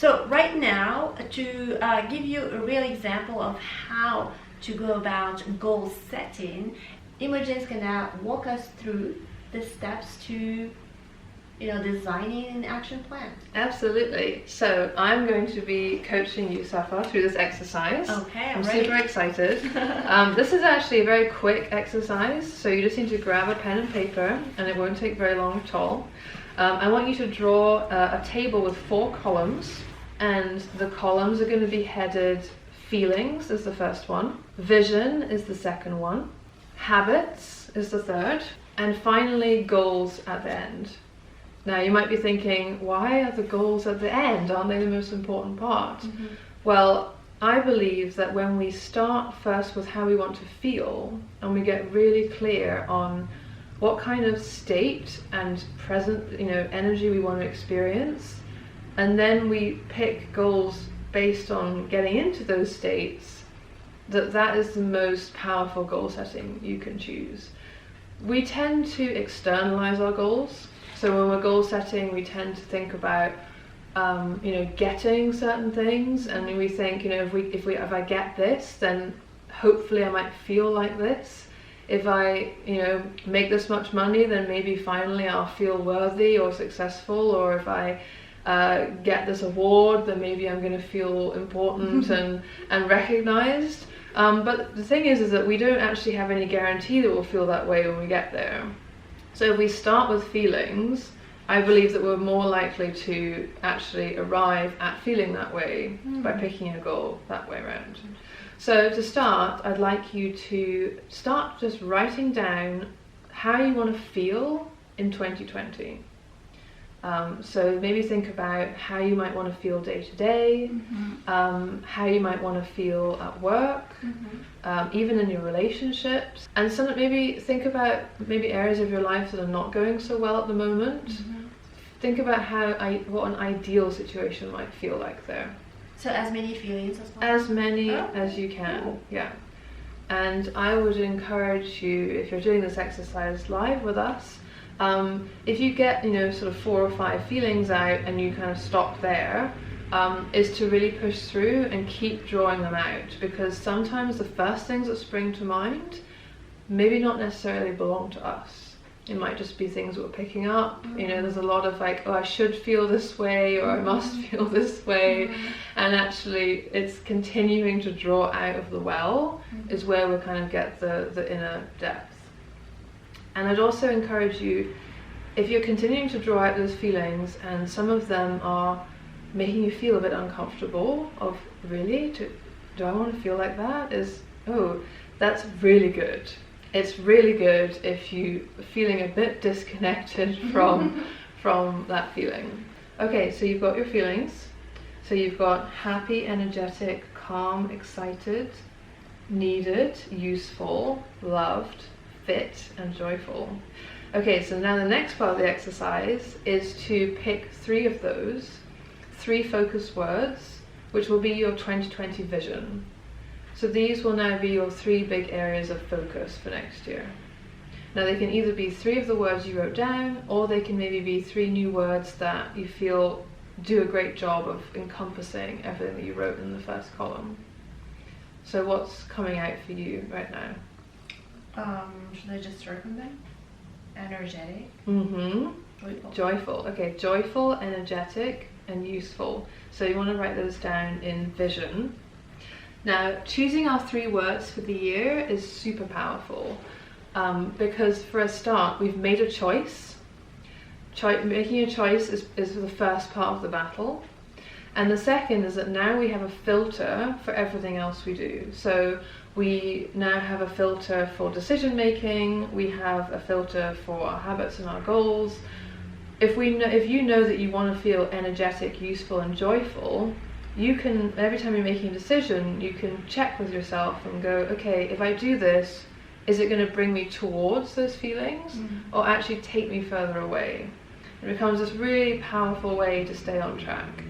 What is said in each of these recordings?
So right now, to give you a real example of how to go about goal setting, Imogen is gonna walk us through the steps to designing an action plan. Absolutely. So I'm going to be coaching you, Safaa, through this exercise. Okay, I'm super excited. This is actually a very quick exercise, so you just need to grab a pen and paper, and it won't take very long at all. I want you to draw a table with 4 columns, and the columns are going to be headed feelings is the first one, vision is the second one, habits is the third, and finally goals at the end. Now you might be thinking, why are the goals at the end? Aren't they the most important part? Mm-hmm. Well, I believe that when we start first with how we want to feel, and we get really clear on what kind of state and present, energy we want to experience, and then we pick goals based on getting into those states, that is the most powerful goal setting you can choose. We tend to externalize our goals. So when we're goal setting, we tend to think about, getting certain things, and we think, if I get this, then hopefully I might feel like this. If I, make this much money, then maybe finally I'll feel worthy or successful. Or if I get this award, then maybe I'm going to feel important and recognized. But the thing is that we don't actually have any guarantee that we'll feel that way when we get there. So if we start with feelings, I believe that we're more likely to actually arrive at feeling that way by picking a goal that way around. So to start, I'd like you to start just writing down how you want to feel in 2020. So maybe think about how you might want to feel day to day, how you might want to feel at work, even in your relationships, and maybe think about areas of your life that are not going so well at the moment. Think about what an ideal situation might feel like there. So as many feelings as possible? As many as you can, yeah. And I would encourage you, if you're doing this exercise live with us, if you get sort of 4 or 5 feelings out and you kind of stop there, is to really push through and keep drawing them out, because sometimes the first things that spring to mind maybe not necessarily belong to us. It might just be things that we're picking up. There's a lot of like, oh, I should feel this way, or I must feel this way, and actually it's continuing to draw out of the well is where we kind of get the inner depth. And I'd also encourage you, if you're continuing to draw out those feelings and some of them are making you feel a bit uncomfortable, of really, do I want to feel like that? That's really good. It's really good if you're feeling a bit disconnected from that feeling. Okay, so you've got your feelings. So you've got happy, energetic, calm, excited, needed, useful, loved, fit, and joyful. Okay, so now the next part of the exercise is to pick 3 of those, 3 focus words, which will be your 2020 vision. So these will now be your 3 big areas of focus for next year. Now they can either be 3 of the words you wrote down, or they can maybe be 3 new words that you feel do a great job of encompassing everything that you wrote in the first column. So what's coming out for you right now? Should I just start from there? Energetic. Joyful. Joyful. Okay, joyful, energetic, and useful. So you want to write those down in vision. Now, choosing our 3 words for the year is super powerful, because for a start, we've made a choice. Making a choice is the first part of the battle. And the second is that now we have a filter for everything else we do. So we now have a filter for decision making, we have a filter for our habits and our goals. If you know that you want to feel energetic, useful, and joyful, you can, every time you're making a decision, you can check with yourself and go, okay, if I do this, is it going to bring me towards those feelings or actually take me further away? It becomes this really powerful way to stay on track.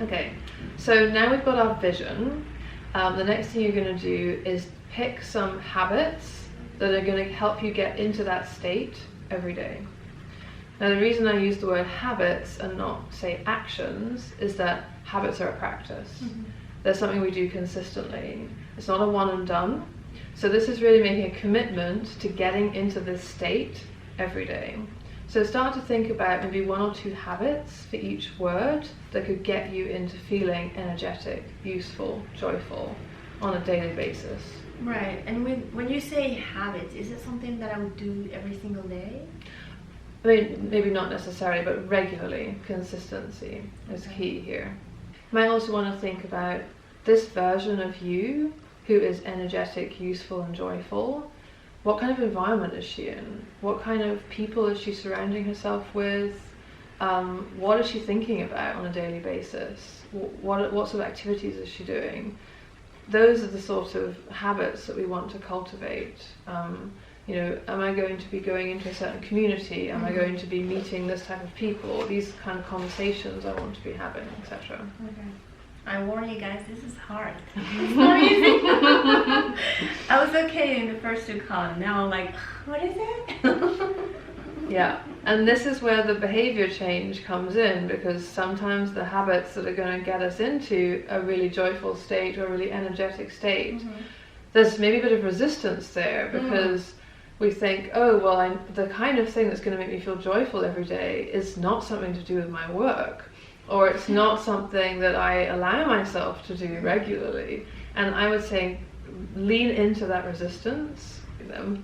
Okay, so now we've got our vision. The next thing you're going to do is pick some habits that are going to help you get into that state every day. Now the reason I use the word habits and not say actions is that habits are a practice. They're something we do consistently. It's not a one and done. So this is really making a commitment to getting into this state every day. So start to think about maybe 1 or 2 habits for each word that could get you into feeling energetic, useful, joyful on a daily basis. Right. And when you say habits, is it something that I would do every single day? I mean, maybe not necessarily, but regularly. Consistency is key here. You might also want to think about this version of you who is energetic, useful and joyful. What kind of environment is she in? What kind of people is she surrounding herself with? What is she thinking about on a daily basis? What sort of activities is she doing? Those are the sort of habits that we want to cultivate. You know, am I going to be going into a certain community? Am I going to be meeting this type of people? These kind of conversations I want to be having, etc. Okay. I warn you guys, this is hard. It's not easy. I was okay in the first 2 columns. Now I'm like, what is it? Yeah, and this is where the behavior change comes in, because sometimes the habits that are going to get us into a really joyful state or a really energetic state, there's maybe a bit of resistance there, because we think, oh, well, the kind of thing that's going to make me feel joyful every day is not something to do with my work, or it's not something that I allow myself to do regularly. And I would say lean into that resistance.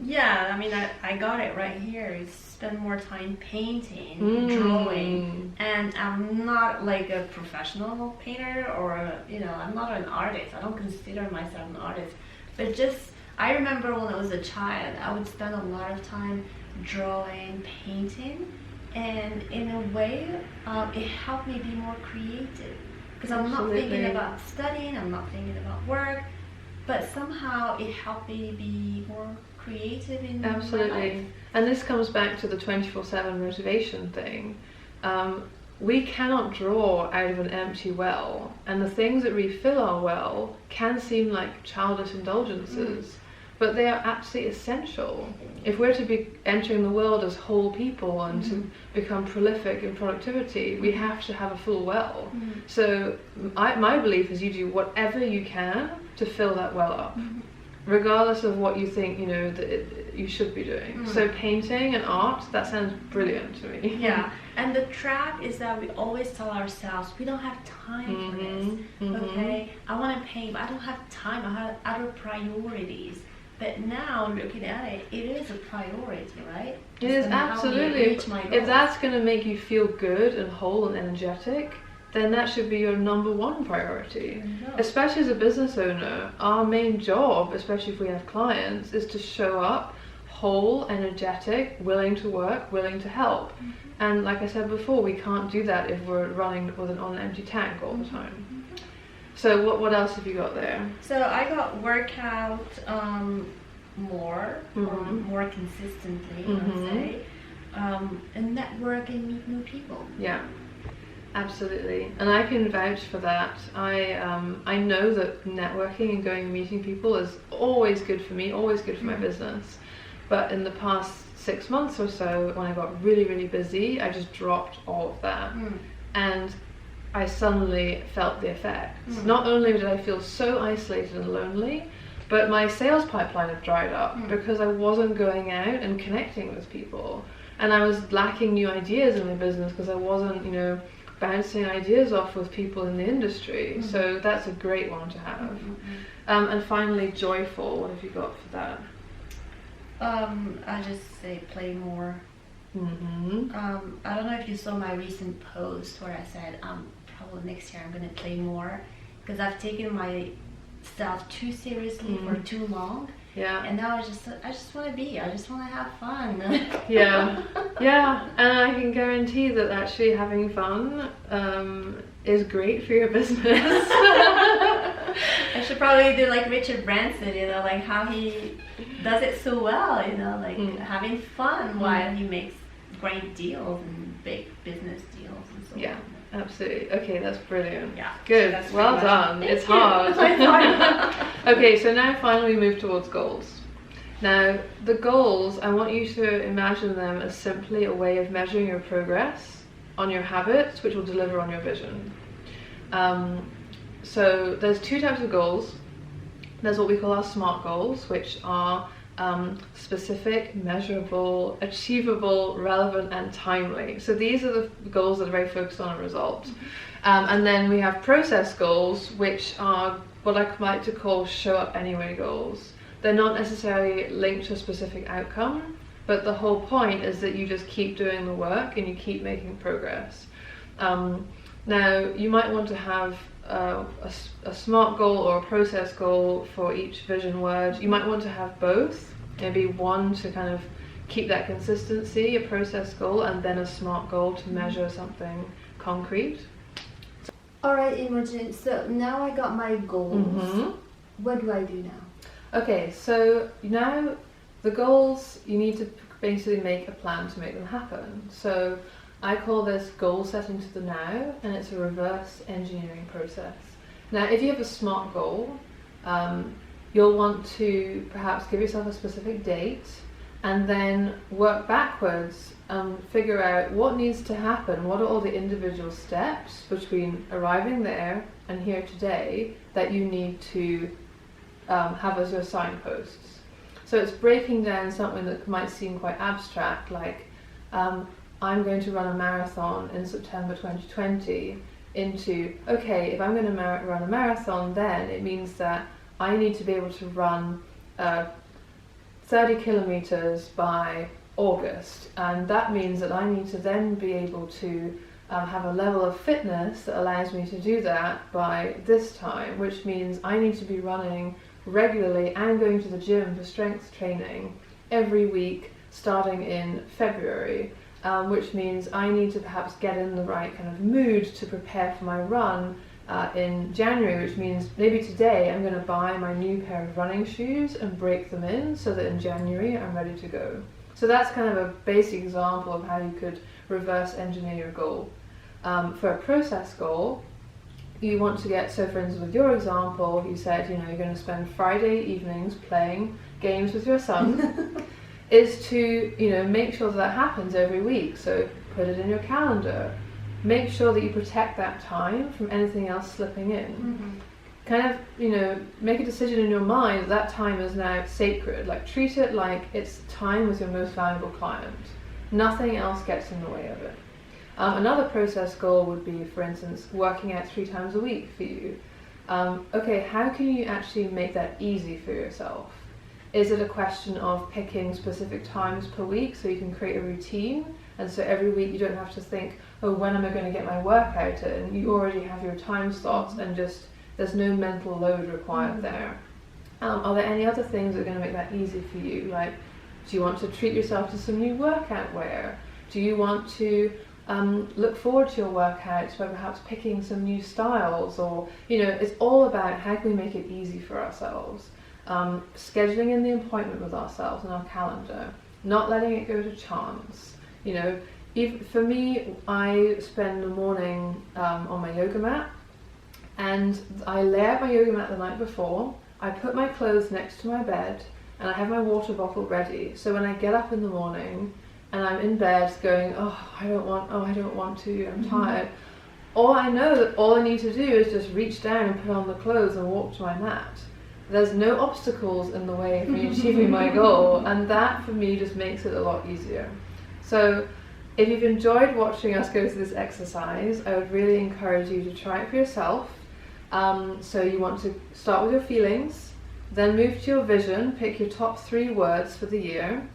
Yeah, I mean, I got it right here. Spend more time painting, drawing, and I'm not like a professional painter or I'm not an artist. I don't consider myself an artist, but just I remember when I was a child, I would spend a lot of time drawing, painting, and in a way, it helped me be more creative, because I'm not thinking about studying, I'm not thinking about work, but somehow it helped me be more creative in my life. And this comes back to the 24/7 motivation thing. We cannot draw out of an empty well, and the things that refill our well can seem like childish indulgences, but they are absolutely essential. If we're to be entering the world as whole people and to become prolific in productivity, we have to have a full well. So my belief is you do whatever you can to fill that well up, regardless of what you think that you should be doing. So painting and art, that sounds brilliant to me. Yeah, and the trap is that we always tell ourselves we don't have time for this. Okay, I want to paint, but I don't have time. I have other priorities. But now looking at it, it is a priority, right? It is, absolutely. If that's going to make you feel good and whole and energetic, then that should be your number 1 priority. Especially as a business owner, our main job, especially if we have clients, is to show up whole, energetic, willing to work, willing to help. And like I said before, we can't do that if we're running on an empty tank all the time. So what else have you got there? So I got workout more, or more consistently, let's say, and network and meet new people. Yeah, absolutely. And I can vouch for that. I know that networking and going and meeting people is always good for me, always good for my business. But in the past 6 months or so, when I got really, really busy, I just dropped all of that. And I suddenly felt the effects. Not only did I feel so isolated and lonely, but my sales pipeline had dried up because I wasn't going out and connecting with people. And I was lacking new ideas in my business because I wasn't, bouncing ideas off with people in the industry. So that's a great one to have. And finally, joyful. What have you got for that? I just say play more. I don't know if you saw my recent post where I said probably next year I'm going to play more, because I've taken myself too seriously for too long. Yeah. And now I just want to I just want to have fun. Yeah. And I can guarantee that actually having fun is great for your business. I should probably do like Richard Branson, like how he does it so well, having fun while he makes great deals and big business deals and so on. Yeah, absolutely. Okay, that's brilliant. Yeah. Good. So well done. It's hard. Okay, so now finally we move towards goals. Now, the goals, I want you to imagine them as simply a way of measuring your progress on your habits, which will deliver on your vision. So there's two types of goals. There's what we call our SMART goals, which are specific, measurable, achievable, relevant, and timely. So these are the goals that are very focused on a result. And then we have process goals, which are what I like to call show up anyway goals. They're not necessarily linked to a specific outcome, but the whole point is that you just keep doing the work and you keep making progress. Now, you might want to have a SMART goal or a process goal for each vision word. You might want to have both, maybe one to kind of keep that consistency, a process goal, and then a SMART goal to measure something concrete. Alright, Imogen, so now I got my goals. What do I do now? Okay, so now the goals, you need to basically make a plan to make them happen. So I call this goal setting to the now, and it's a reverse engineering process. Now, if you have a SMART goal, you'll want to perhaps give yourself a specific date and then work backwards and figure out what needs to happen, what are all the individual steps between arriving there and here today that you need to have as your signposts. So it's breaking down something that might seem quite abstract, like I'm going to run a marathon in September 2020, into, okay, if I'm going to run a marathon, then it means that I need to be able to run 30 kilometers by August, and that means that I need to then be able to have a level of fitness that allows me to do that by this time, which means I need to be running regularly and going to the gym for strength training every week starting in February, which means I need to perhaps get in the right kind of mood to prepare for my run in January, which means maybe today I'm going to buy my new pair of running shoes and break them in so that in January I'm ready to go. So that's kind of a basic example of how you could reverse engineer your goal. For a process goal, you want to get, so for instance with your example, you said, you're going to spend Friday evenings playing games with your son, is to, make sure that happens every week. So put it in your calendar. Make sure that you protect that time from anything else slipping in. Kind of, make a decision in your mind that that time is now sacred. Like, treat it like it's time with your most valuable client. Nothing else gets in the way of it. Another process goal would be, for instance, working out 3 times a week for you. Okay, how can you actually make that easy for yourself? Is it a question of picking specific times per week so you can create a routine? And so every week you don't have to think, oh, when am I going to get my workout in? You already have your time slots and just there's no mental load required there. Are there any other things that are going to make that easy for you? Like, do you want to treat yourself to some new workout wear? Do you want to look forward to your workouts by perhaps picking some new styles? Or, it's all about how can we make it easy for ourselves. Scheduling in the appointment with ourselves in our calendar, not letting it go to chance. For me, I spend the morning on my yoga mat, and I lay out my yoga mat the night before. I put my clothes next to my bed, and I have my water bottle ready. So when I get up in the morning and I'm in bed going, I don't want to, I'm tired. I know that all I need to do is just reach down and put on the clothes and walk to my mat. There's no obstacles in the way of me achieving my goal, and that for me just makes it a lot easier. So if you've enjoyed watching us go through this exercise, I would really encourage you to try it for yourself. So you want to start with your feelings, then move to your vision, pick your top 3 words for the year,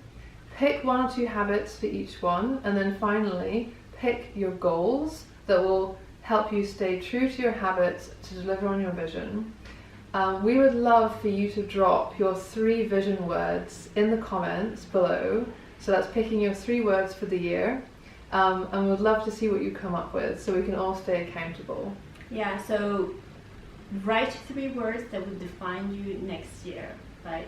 pick 1 or 2 habits for each one, and then finally pick your goals that will help you stay true to your habits to deliver on your vision. We would love for you to drop your 3 vision words in the comments below. So that's picking your 3 words for the year. And we'd love to see what you come up with so we can all stay accountable. Yeah, so write 3 words that would define you next year, right?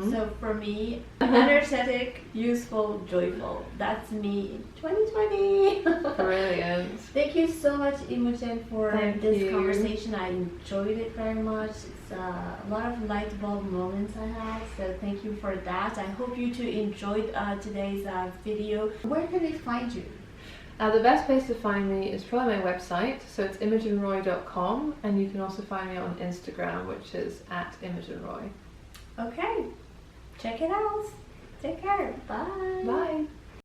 So for me, energetic, useful, joyful. That's me in 2020. Brilliant. Thank you so much, Imogen, for this you. Conversation. I enjoyed it very much. It's a lot of light bulb moments I had, so thank you for that. I hope you too enjoyed today's video. Where can they find you? The best place to find me is probably my website, so it's imogenroy.com, and you can also find me on Instagram, which is @imogenroy. Okay, check it out. Take care. Bye. Bye.